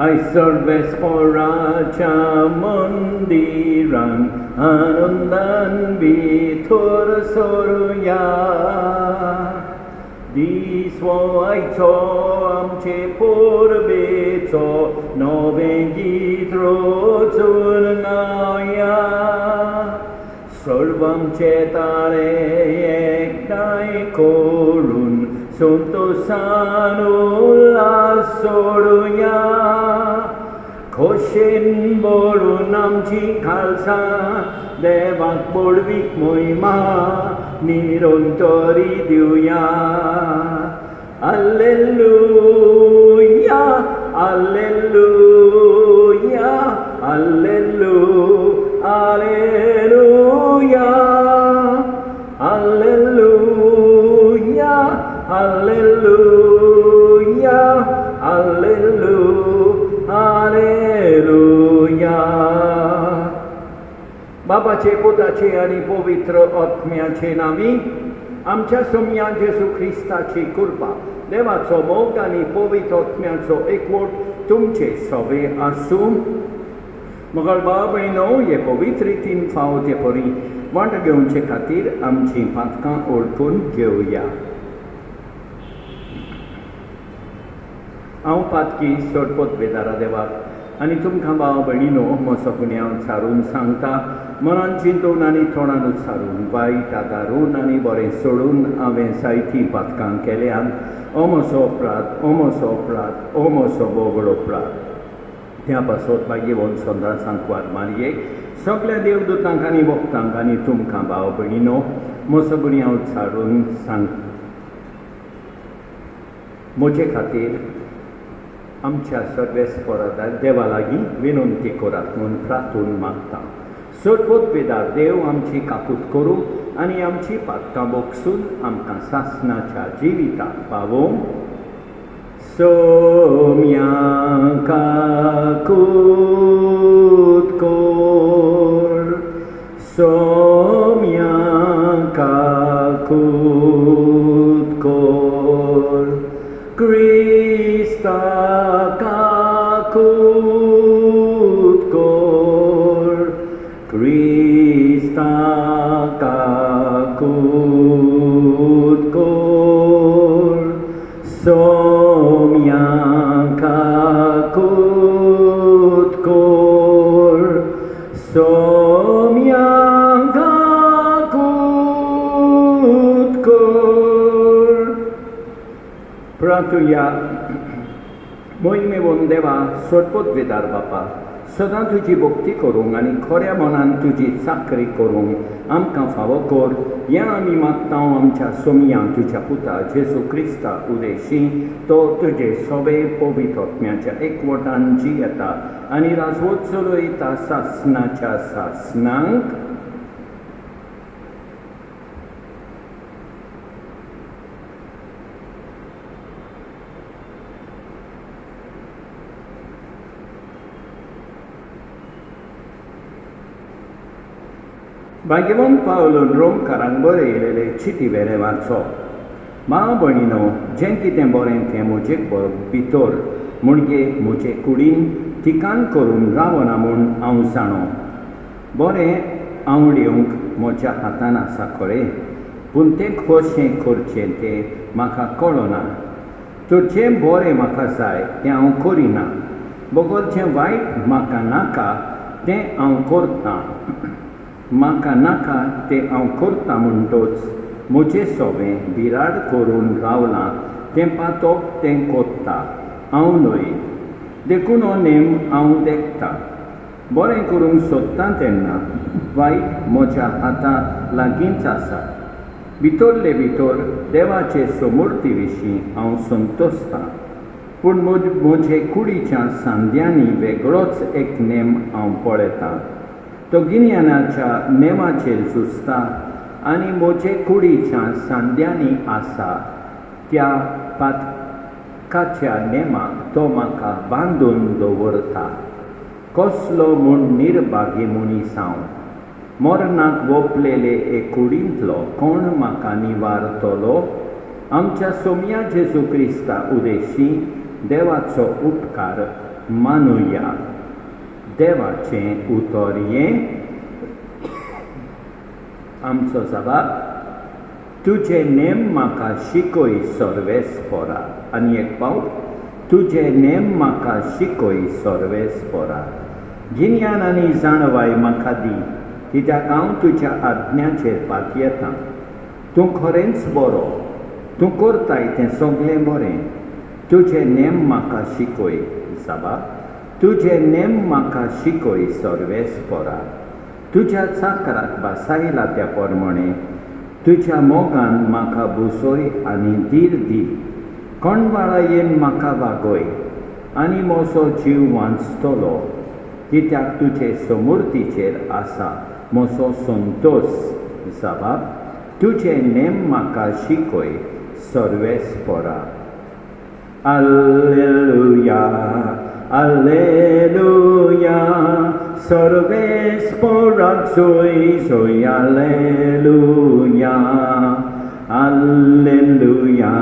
आयज सर्वेस्पराच्या मंदिरान आनंदान भितर सरुया. दीस हो आयचो आमचे पोरबेचो नवें गीत रचून गावया. सर्व आमचे ताळे एकठांय करून संतोषान उल्हास सोडुया. खोशेन भरून आमची खालसां देवाक पडवीक महिमा निरंतरी दिवया. Alleluia, Alleluia, Alleluia, Alleluia, Alleluia, Alleluia, Alleluia, Alleluia. बापाचे, पुताचे आणि पवित्र आत्म्याचे नामी आमच्या सोम्या जेसू ख्रिस्ताची कृपा, देवाचो मोग आणि पवित्र आत्म्याचो एकवट तुमचे सवे आसूं. मगळ भाव भयणो, हे पवित्र रितीन फावो ते परी वांट घेवचे खातीर आमची पातकां ओळखून घेवया. हांव पातकी सोडपोत बेदारा देवाक आनी तुमकां भाव भयणीनो म्हजो गुन्यांव सारून सांगता. मनान चिंतून आनी तोंडानूच सारून वायट आदारून आनी बरें सोडून हांवें जायतीं पातकां केल्यान हो म्हजो अपराध, हो म्हजो अपराध, हो म्हजो बोगळो अपराध. त्या पासत मागीर येवन सदां सांकवार मारयेक सगळ्या देवदूतांक आनी भक्तांक आनी तुमकां भाव भयणीनो म्हजो गुन्यांव सारून सांग. म्हजे खातीर आमच्या सर्वेस्पराधार देवा लागीं विनंती करात म्हूण प्रार्थून मागता. सोडपोत बेदार देव आमची काकूट करूं आनी आमची पातकां बोगसून आमकां सासणाच्या जिविताक पावोवंक. सोम्या काकूट कोर, सोम्या काकूट कोर, क्रिस्ता काकूट कोर, क्रिस्ता काकूट कोर, सोम्या काकूट कोर, सोम्या काकूट कोर. प्रार्थुया. मोहिमेवन देवा, सोडपोत बेदार बापा, सदां तुजी भक्ती करूंक आनी खऱ्या मनान तुजी चाकरी करूंक आमकां फावो कर. हें आमी मागता आमच्या सोम्या तुज्या पुता जेसू क्रिस्ता उदेशी. तो तुजे सवे पवित्र आत्म्याच्या एकवटान जियेता आनी राजवट चलयता सासणाच्या सासणांक. भाग्यवान पावलोन रोमकारांक बरयलेले चिटी वाचो. भाव भयणीनो, जें कितें बरें तें म्हजे भितर म्हणजे म्हजे कुडीन ठिकाण करून रावना म्हूण हांव जाणो. बरें आवडूंक म्हज्या हातान आसा खरें, पूण तें कशें करचें तें म्हाका कळना. तर जें बरें म्हाका जाय तें हांव करिना, बगत जें वायट म्हाका नाका तें हांव करतां. म्हाका नाका तें हांव करतां म्हणटच म्हजें सवें बिराड करून रावलां तें पातोप तें कोत्ता हांव न्हय. देखून हो नेम हांव देखता. बरें करूंक सोदतां तेन्ना वायट म्हज्या हाता लागींच आसा. भितरले भितर देवाचे समृद्धी विशीं हांव संतोसतां, पूण म्हजे कुडीच्या सांद्यांनी वेगळोच एक नेम हांव पळयतां. तो गिन्यानाच्या नेमाचेर झुजता आनी म्हजे कुडीच्या सांद्यांनी आसा त्या पातकाच्या नेमाक तो म्हाका बांदून दवरता. कसलो म्हूण निर्भागी मनीस हांव. मरणाक ओपलेले हे कुडींतलो कोण म्हाका निवारतलो? आमच्या सोम्या जेजू क्रिस्ता उदेशी देवाचो उपकार मानुया. देवाचें उतर हें आमचो जबाब. तुजे नेम म्हाका शिकोय सर्वेस्परा. आनी एक पावट. तुजे नेम म्हाका शिकोय सर्वेस्परा. गिन्यान आनी जाणवाय म्हाका दी, कित्याक हांव तुज्या आज्ञाचेर पातयेतां. तूं खरेंच बरो, तूं करताय तें सगळें बरें. तुजे नेम म्हाका शिकोय. जबाब. तुजे नेम म्हाका शिकोय सर्वेस्परा. तुज्या चाकराक बासायला त्या प्रमाणे तुज्या मोगान म्हाका बुसोय आनी धीर दी. कोणवाळायेन म्हाका वागोय आनी म्हजो जीव वांचतलो, कित्याक तुजे समृद्धीचेर आसा म्हजो संतोश. जबाब. तुजे नेम म्हाका शिकोय सर्वेस्परा. Alleluia, Alleluia, सर्वेस्पराक सोय सोय. Alleluia, Alleluia,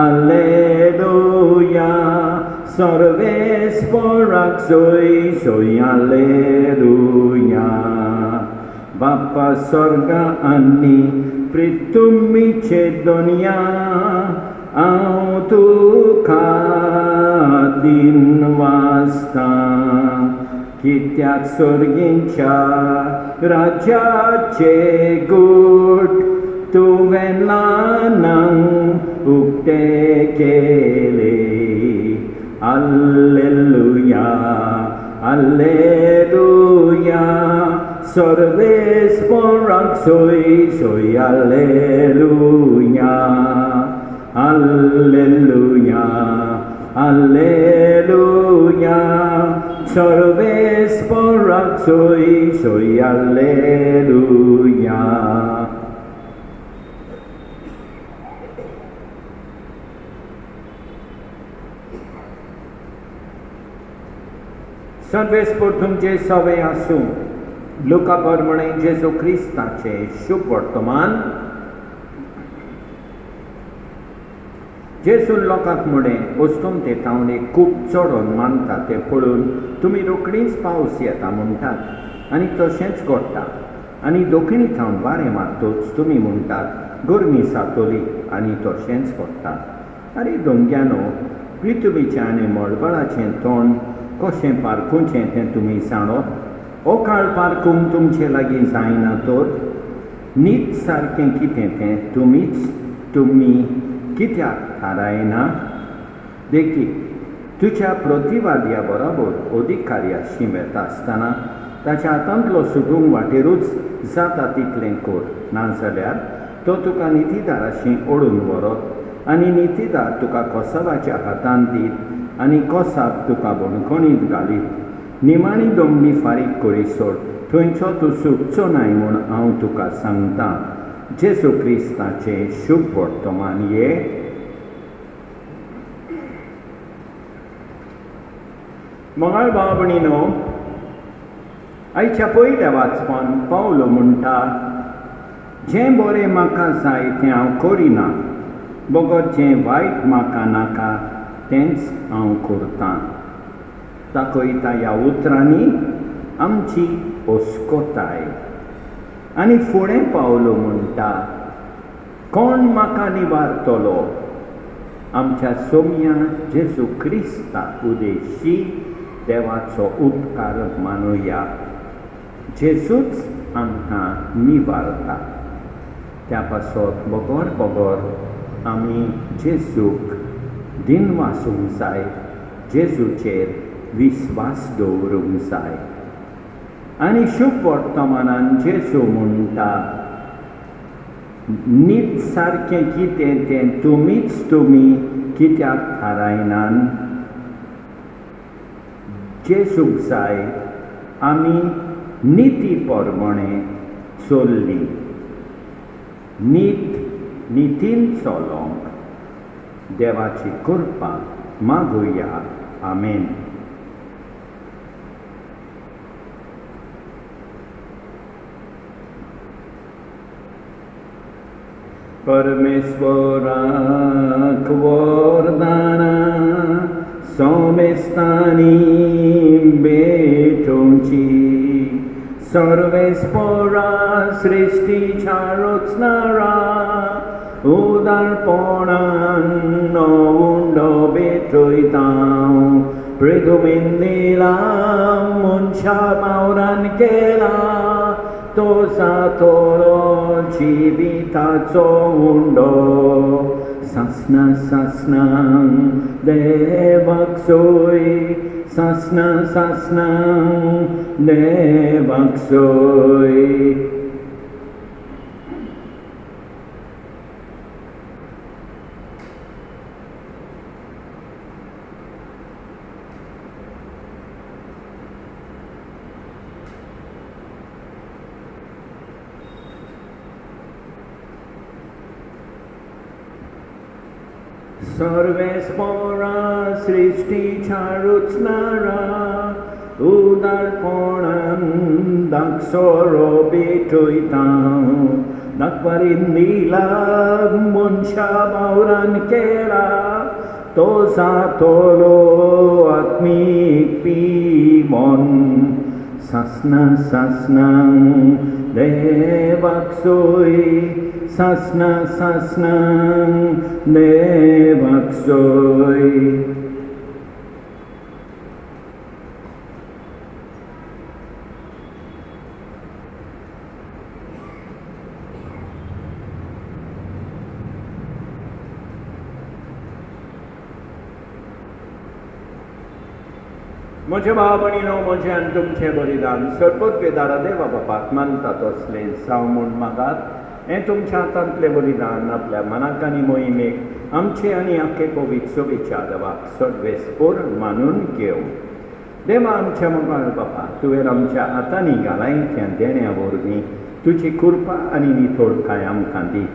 Alleluia, सर्वेस्पराक सोय सोय. Alleluia. Bapa sorga आनी पृथ्वीचे दोनया, हांव तुका दिनवासता. कित्याक सर्गींच्या राजाचे गोठ तुवें ल्हानांक उक्ते केले. Alleluia, Alleluia, सर्वेस्पराक सोय सोय. Alleluia, Alleluia, Alleluia, सर्वेस्पराक सोय सोय. Alleluia. सर्वेस्पर तुमचे सवे आसूं. लुका प्रमाणे जेजू क्रिस्ताचे शुभ वर्तमान. जेजून लोकांक म्हणलें, वस्तून ते तावणे खूब चडोन मानता तें पळोवन तुमी रोखडींच पावस येता म्हणटात आनी तशेंच घडटा. आनी दोखणी थावन वारें मारतूच तुमी म्हणटात गरमी जातली आनी तशेंच घडटा. आरे दोंग्यानो, पृथ्वीचें आनी मळबळाचें तोंड कशें पारखुचें तें तुमी जाणोत. हो काळ पारखूंक तुमचे लागीं जायना तर नीत सारकें कितें तें तुमी कित्याक थारायना. देखीक तुज्या प्रतिवाद्या बरोबर अधिकाऱ्याशी मेळटा आसतना ताच्या हातांतलो सुटूंक वाटेरूच जाता तितलें कर. नाजाल्यार तो तुका नितीदाराशी ओडून व्हरत आनी नितीदार तुका कोसाबाच्या हातांत दीत आनी कोसाब तुका बणकणींत घालीत. निमाणी दोंबी फारीक करी सोड. थंयचो तूं सुटचो न्हय म्हूण हांव तुका सांगतां. जेजू क्रिस्ताचें शुभ वर्तमान हे. मंगळ भाव भयणीनो, आयच्या पयल्या वाचपान पावलो म्हणटा, जें बरें म्हाका जाय तें हांव करिना, बगत जें वायट म्हाका नाका तेंच हांव करतां. दाखयता ह्या उतरांनी आमची ओस्कोताय. आनी फुडें पावलो म्हणटा, कोण म्हाका निवारतलो? आमच्या सोम्या जेजू क्रिस्ता उदेशी देवाचो उपकार मानुया. जेजूच आमकां निवारता. त्या पासत बगोर आमी जेजूक दिनवासूंक जाय. जेजूचेर विस्वास दवरूंक जाय. आनी शुभ वर्तमानान जेजू म्हणटा, नीत सारकें कितें तें तुमी कित्याक थारायनान. जेजूक जाय आमी निती प्रमाणे चल्ली. नितीन चलोंक देवाची कृपा मागुया. आमेन. परमेश्वराक वरदाना सोमेस्तानी बेठोंची सर्वेस्पोरा सृष्टीच्या रचणारा उदारपणान उंडो बेठोयता पृथ्वीला मनशा मावरान केला तो सातोलो जिविताचो उंडो सासना सासना देवाक सोय सासना सासना देवाक सोय सर्वेस्पोरा सृष्टीच्या रचणारा उदारपणान दाखसोरो बेठोयता दाखवारीन दिला मनशा वावरान केला तो सातोलो आत्मीक पिमोन सासना सासना देवाक सोय सासना सासना देवाक सोय म्हजे भाव भयणीनो म्हजें आनी तुमचें बलिदान सर्पोत्वेदारा देवा बापाक मानतात असलें जावं म्हूण मागात हें तुमच्या हातांतलें बलिदान आपल्या मनाक आनी मोहिमेक आमचे आनी आख्खे कोवीड सोबीच्या देवाक सडवेस्पोर मानून घेवं देवा आमच्या मोगाळ बापा तुवें आमच्या हातांनी घालायत्या देण्या वरवीं तुजी कृपा आनी निथोडकाय आमकां दी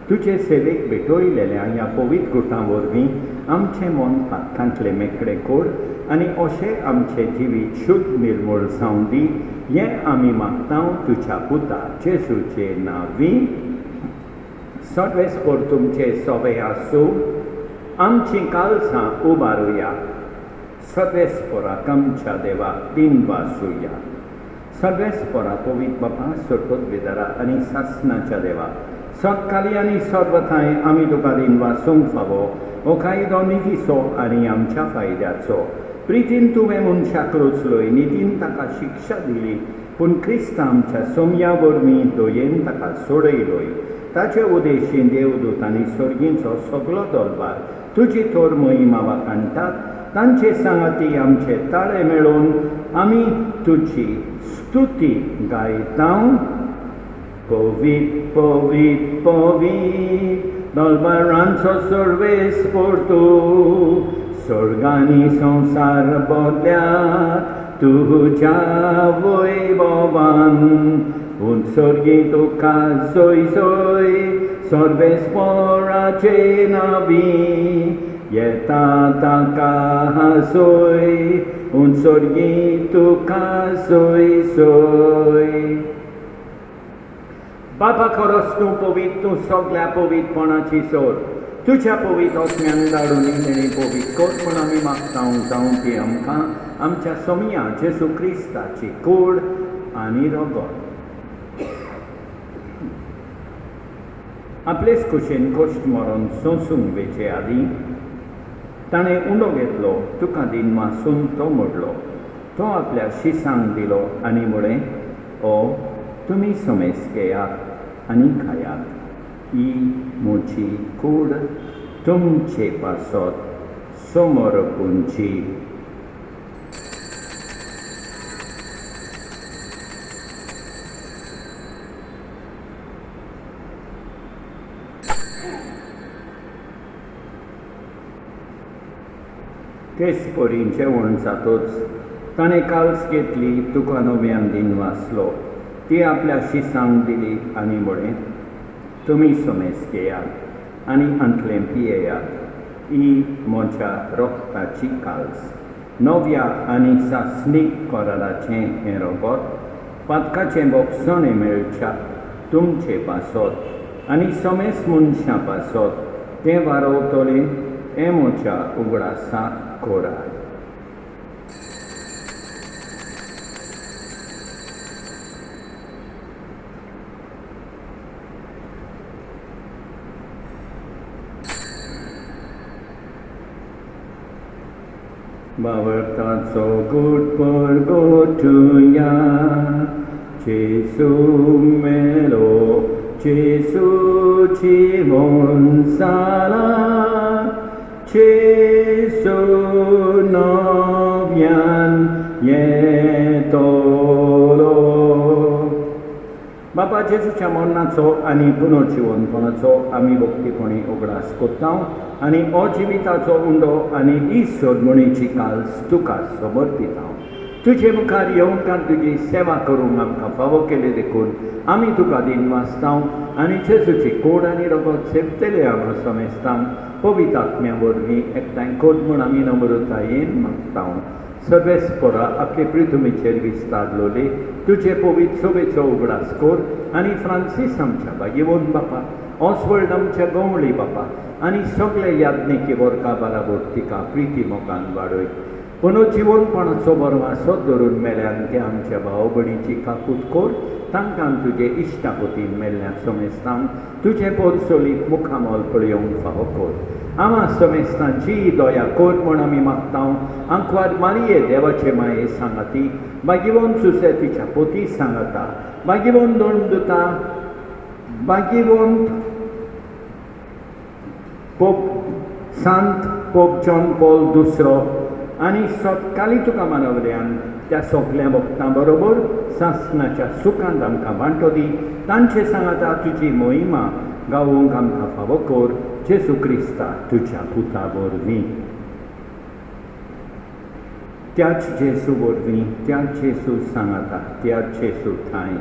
तुजे सेवेक भेटोयलेल्या ह्या कोवीड गुटां वरवीं आमचें मन पातकांतलें मेकळें कोर आनी अशें आमचें जिवीत शुद्ध निर्मळ जावं दी हें आमी मागता तुज्या पुता जेजूचे नांवी सडवेस्पोर तुमचे सोबे आसूं आमचीं काळजां उबारुया सडवेस्पोराक आमच्या देवाक दिनवासुया सडवेस्पोरा पवित्र बापा सर्पोत्वेदारा आनी सासनाच्या देवा सत्काली आनी सर्वथांय आमी तुका दिनवासूंक फावो हो कायदो नितीचो आनी आमच्या फायद्याचो प्रितीन तुवें मनशाक रचलोय नितीन ताका शिक्षा दिली पूण क्रिस्त आमच्या सोमया वरवीं दोयेन ताका सोडयलोय ताचे उदेशीन देवदूत आनी सर्गींचो सगळो दरबार तुजी तोर महिमा वाखाणटात तांचे सांगाती आमचे ताळे मेळोवन आमी तुजी स्तुती गायता पवित्र पवित्र पवित्र दरबारांचो सर्वेस्पोर तूं स्वर्गांनी संसार बदल्यात तुज्या वैभवान उत्सर्गी तुका सोय सोय सर्वेस्पोराचे नांवी येता ताका सोय उत्सर्गी तुका सोय सोय बापा खरोच तूं पवित्र तूं सगळ्या पवित्रपणाची सोड तुज्या पवित्र आत्म्यान धाडून तेणी पवित्र कोर म्हूण आमी मागता जावं ती आमकां आमच्या सोमया जेजू क्रिस्ताची कूड आनी रगत आपलेच कुशेन कश्ट मरून सोंसूंक वेचे आदीं ताणें उंडो घेतलो तुका दिनवासून तो मोडलो तो आपल्या शिसांक दिलो आनी म्हळें ओ तुमी समेस घेयात आनी खायात ही म्हजी कूड तुमचे पासत समर्पूंची तेच परी जेवण जातूच ताणें काल्स घेतली तुका नव्यान दिनवासलो ती आपल्या शिसांक दिली आनी म्हळें तुमी समेस घेयात आनी अंतलें पियेयात ही म्हज्या रोगताची काल्स नव्या आनी सासणीक कोराराचें हें रगत पातकाचें बोगसणें मेळच्या तुमचे पासत आनी समेस मनशां पासत तें वारोवतलें हें म्हज्या उगडासा कोराय बावरताचो गूट परगोटुया जेसू मेलो जेसूची मोनसाला जेसू नव्यान येतलो बापा जेजूच्या मरणाचो आनी पुनर्जीवनपणाचो आमी भक्तीपणी उगडास कोत्ता आनी अजिविताचो उंडो आनी ही सोडमणीची काल्स तुका समर्पिता तुजे मुखार येवंकार तुजी सेवा करूंक आमकां फावो केले देखून आमी तुका दिन वाचता आनी जेजूची कोड आनी रगत सेवतले आमकां समेस्ता पवित्र आत्म्या वरवीं एकठांय कोट म्हूण आमी नम्रतायेन मागता सर्वेस्परा आपले पृथ्वीचेर विस्तारलोले तुजे पवित्र सोबेचो उगडास कोर आनी फ्रांसीस आमच्या बागेवोन बापा ऑसवर्ल्ड आमच्या गवळी बापा आनी सगळे याज्ञिकी वर्गा बराबर तिका प्रिती मोगान वाडय पुनर्जीवनपणाचो बरो आसत धरून मेल्यान ते आमच्या भाव भयणीची काकूट कोर तांकां तुजे इश्टापोतीन मेल्ल्याक समेस्तांक तुजे पोरसोलीक मुखामोल पळयोवंक फावो कोर आमा समेस्तांची दया कोर म्हूण आमी मागता आंकवार मारये देवाचे माये सांगाती बागीवोन सुसेतीच्या पोती सांगाता बागीवोन दोन दुता बागीवोन पोप सांत पोप जॉन पॉल दुसरो आनी सतकाली तुका मानवल्यान त्या सगळ्या भक्तां बरोबर सासणाच्या सुखांत आमकां वांटो दी तांचे सांगाता तुजी मोहिमा गावोवंक आमकां फावो कोर जेजू क्रिस्ता तुज्या पुता वरवीं त्याच जेजू वरवीं त्याच जेजू सांगाता त्याच जेजू थाय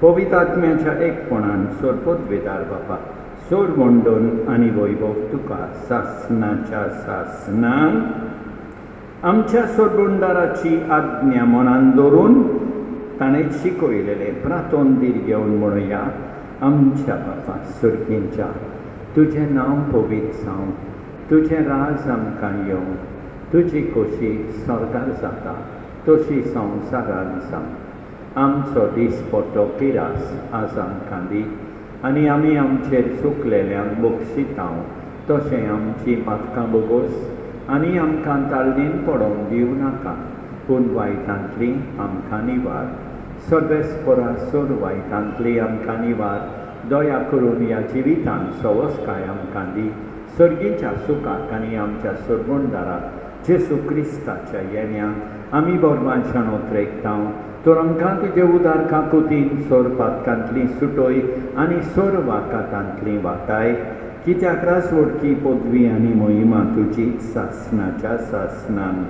पवित्र आत्म्याच्या एकपणान सोरपदवेदार बापा सोर वंडोन आनी वैभव तुका सासणाच्या सासणान आमच्या सोडबुंडाराची आज्ञा मनान दवरून ताणें शिकयलेलें प्रार्थोन दीर घेवन म्हणुया आमच्या बापा सुर्गेंच्या तुजें नांव पवित्र जावं तुजें राज आमकां येवं तुजी खोशी स्वर्गार जाता तशी संवसारान जावं आमचो दिसपट्टो पिरास आज आमकां दी आनी आमी आमचेर चुकलेल्यांक बक्षितांव तशें आमची पातकां बोगोस आनी आमकां ताळणेन पडोवंक दिवं नाका पूण वायटांतली आमकां निवार सर्वेस्परा सोर वायटांतली आमकां निवार दया करून ह्या जिवितान सवस्काय आमकां दी सर्गीच्या सुखाक आनी आमच्या सोडबुंडाराक जेजू क्रिस्ताच्या येण्याक आमी बोरमानशान उतरयता तर आमकां तुजे उदार काकुतीन सोर पातकांतली सुटोय आनी सोर वाकातांतली वाटाय कित्याक रासवडकी पदवी आनी मोहिमा तुजी सासणाच्या सासणान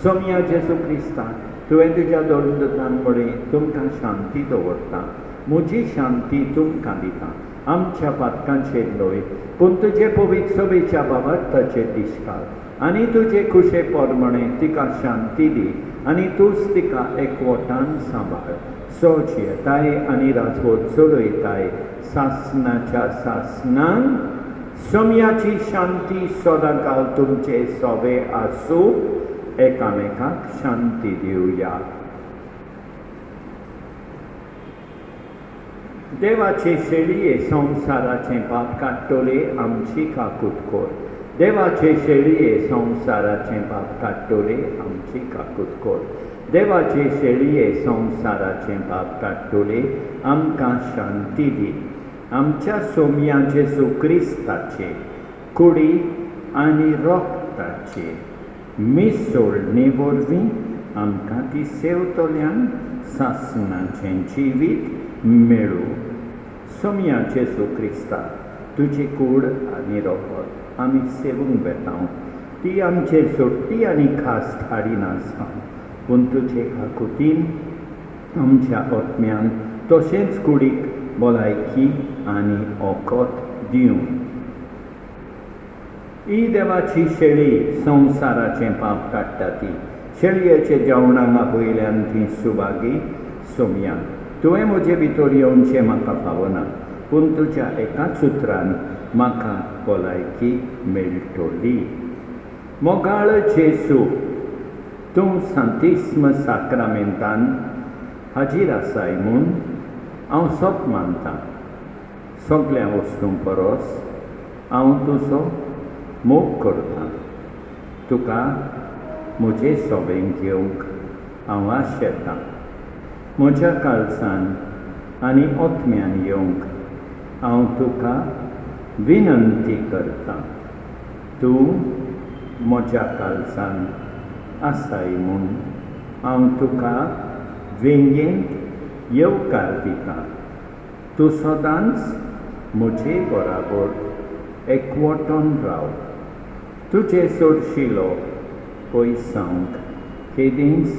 सोम्या जेजू क्रिस्ता तुवें तुज्या दोळदुतान मळे तुमकां शांती दवरता म्हजी शांती तुमकां दिता आमच्या पातकांचेर न्हय पूण तुजे पवित्र सोबेच्या बाबार्थाचेर दिश्काल आनी तुजे खुशे पोरमणे तिका शांती दी आनी तूंच तिका एकवटान सांबाळ सोच येताय आनी राजवट चलयताय सासणाच्या सासणान सोम्याची शांती सदांकाल तुमचे सोबे आसूं एकामेकाक शांती दिवया देवाचे शेळये संवसाराचें पाप काडटले आमची काकूट कोर देवाचे शेळये संवसाराचें पाप काडटले आमची काकूट कोर देवाचे शेळये संवसाराचें पाप काडटले आमकां शांती दी आमच्या सोम्या जेजू क्रिस्ताचे कुडी आनी रोगताचे मिसळणे वरवीं आमकां ती सेवतल्यान सासणाचें जिवीत मेळूं सोम्या जेजू क्रिस्ता तुजी कूड आनी रोगत आमी सेवूंक बेता ती आमचेर सोडटी आनी खास थाडी नासा पूण तुजे काकुतीन आमच्या आत्म्यान तशेंच कुडीक भलायकी आनी ओकोत दिवं ही देवाची शेळी संवसाराचें पाप काडटा ती शेळयेचे जेवणाक आपयल्यान ती सुभागी सोम्या तुवें म्हजे भितर येवचें म्हाका फावना पूण तुज्या एकाच उतरान म्हाका भलायकी मेळटली मोगाळ जेजू तूं सांतिस्म साक्रामेंतान हाजीर आसाय म्हूण हांव सोप मानतां सगळ्या वस्तूं परस हांव तुजो मोग करतां तुका म्हजे सोबेन घेवंक हांव आश येतां. म्हज्या काळजान आनी ओतम्यान येवंक हांव तुका विनंती करतां. तूं म्हज्या काळजान आसाय म्हूण हांव तुका वेंगेंत येवकार दितां. तूं सदांच म्हजे बराबर एकवटून राव. तुजे सोडशिलो पयसांक केदींच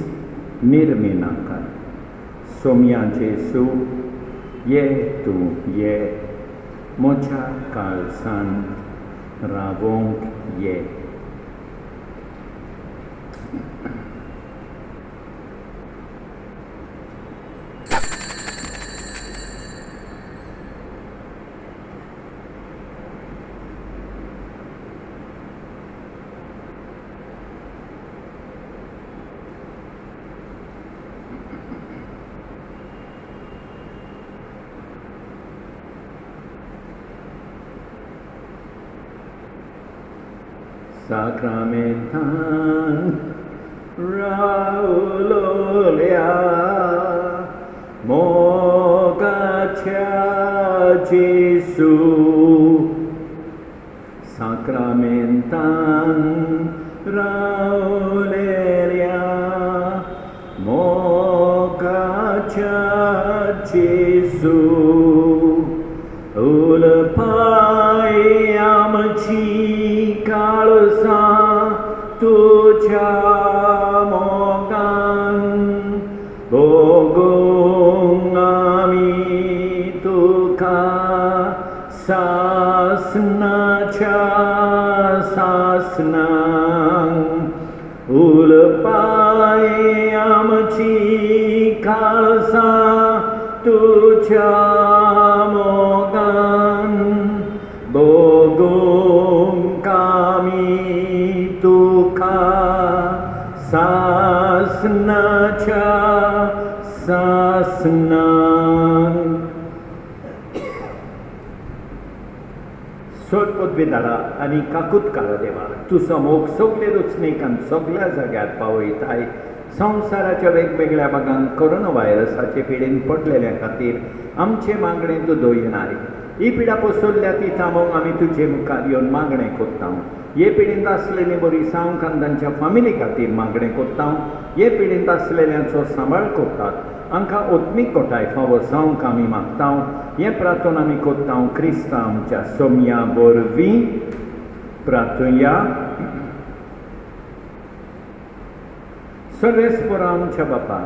निर्मी नाका. सोम्या जेसू, ये तूं ये, म्हज्या काळजान रावोंक ये. Sacramentan raulolia mogacia Jesu. Sacramentan raulolia mogacia Jesu. Ulpai amchi काळसा तुझ्या मोगान भोगूंक आमी तुका सासणाच्या सासणांक. उलपाय आमची काळसा तुझ्या मोगान भोगूंक आमी तुका सासणाच्या सासणांक. सोड पदवेदारा आनी काकुतकारा देवा, तुजो मोग सगळे रचणेकान सगळ्या जाग्यार पावयताय. संवसाराच्या वेगवेगळ्या भागांत कोरोना व्हायरसाचे पिडेन पडलेल्या खातीर आमचे मागणें तूं दोयनाय. ही पिडा पसरल्या ती थांबोवंक आमी तुजे मुखार येवन मागणें कोत्ता. हे पिडेंत आसलेली बरी सावंक आनी तांच्या फामिली खातीर मागणें कोत्ता. हे पिडेंत आसलेल्यांचो सांबाळ कोत्तात. हांकां ओत्मीक कोटाय फावो जावंक आमी मागता. हें प्रार्थना आमी कोत्ता क्रिस्ता आमच्या सोम्या वरवीं. प्रार्थया. सर्वेस्पर आमच्या बापा,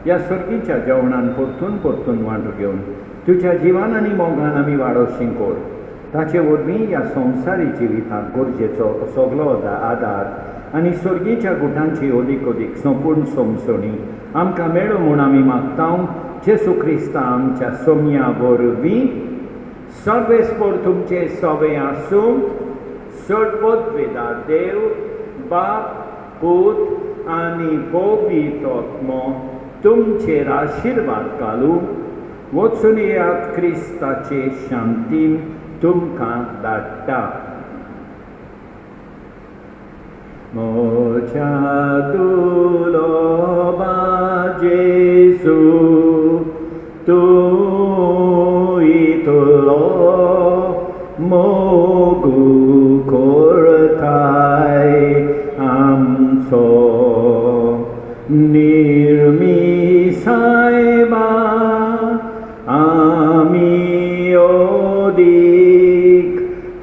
ह्या सर्गीच्या जेवणान परतून परतून वांटो घेवन तुज्या जिवान आनी मोगान आमी वाडोवचें कोर. ताचे वरवीं ह्या संवसारी जिवितांत गरजेचो सगळो आदार आनी सर्गीच्या गुटांची ओदीक ओदीक संपूर्ण समसणी आमकां मेळो म्हूण आमी मागता. जेसू क्रिस्ता आमच्या सोम्या वरवीं. सर्वेस्पर तुमचे सोबे आसूं. सर्वोत्वेदार देव, बाप, पूत आनी पवित्र आत्मो तुमचेर आशिर्वाद घालूं. वचून येयात क्रिस्ताचे शांतीन तुमकां धाडटा. म्हज्या दुलोबा जेसू, तूं इतलो मोगू करताय आमचो. निर्मी सायबा आमी ओदीक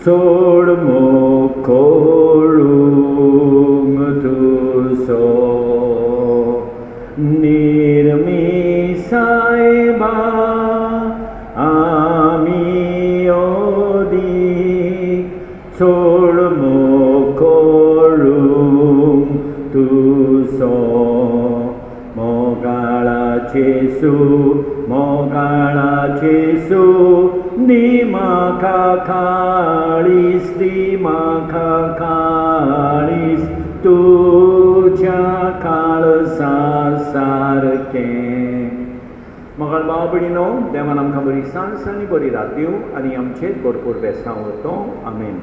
चड मोग करूंक तुजो. निर्मी सायबा आमी ओदीक चड मोग करूंक तुजो. मोगाळा जेसू, मोगाळा जेसू, दी म्हाका काळीज, दी म्हाका काळीज तुज्या काळजा सारकें. मोगाळ भाव भयणीनो, देवान आमकां बरी सांस आनी बरी रात दिवं आनी आमचेर भरपूर बेसांव व्हरतो. आमेन.